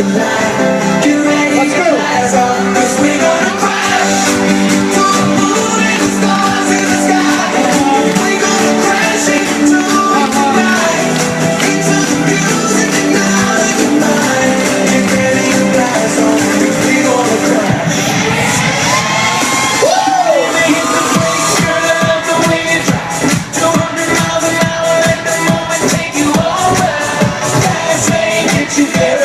tonight. Get ready, let's go. Eyes on, 'cause we're gonna crash to the moon and the stars in the sky. We're gonna crash into it tonight, into the music and out of your mind. Get ready, eyes on, 'cause we're gonna crash. Hit the brakes, girl, I love the way you drive. 200 miles an hour, let the moment take you over. Fast lane, get you there.